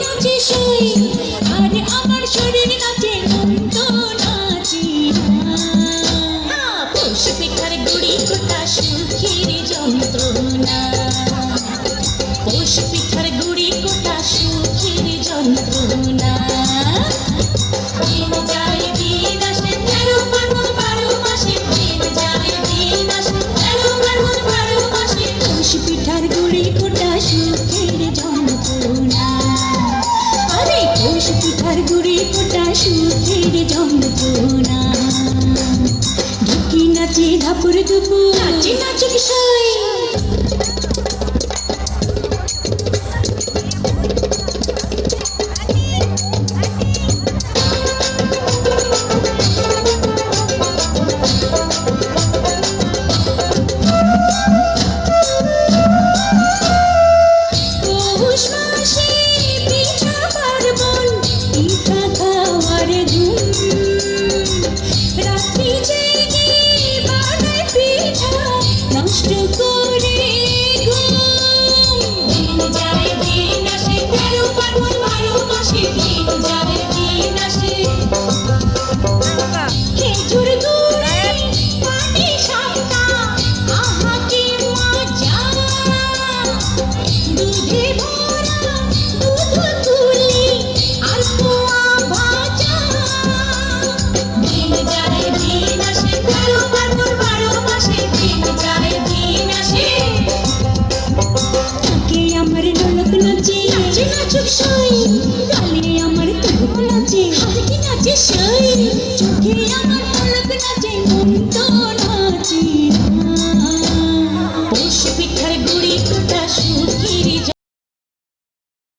নাচে সই আর আমার শরীর নাচে মন তো নাচে না পৌষ পিঠার গুড়ি কোটা সুখের যন্ত্রণা পৌষ পিঠার গুড়ি কোটা সুখের যন্ত্রণা দিন যায় দিন আসে 13 পার্বণ 12 মাসে দিন যায় দিন আসে 13 পার্বণ 12 মাসে পৌষ পিঠার গুড়ি কোটা সুখের যন্ত্রণা আরে পৌষ পিঠার গুড়ি কোটা সুখের যন্ত্রণা ঢুকি নাচে ধাপুর দুপুর নাচে নাচুক সই পৌষ মাসে পিঠা পার্বণ পিঠা খাওয়ার ধুম রাত্রি জেগে বানায় পিঠা নষ্ট করে ঘুম দিন যায় দিন আসে 13 পার্বণ 12 মাসে দিন যায় দিন আসে খেজুর গুড়ে পানি সাপটা আহা কি মজা দুধে ভরা দুধ তুলি আর পোয়া ভাজা দিন যায় দিন আসে 13 পার্বণ 12 মাসে দিন যায় দিন আসে থাকে আমার ঢোলক নাচে নাচে নাচুক সই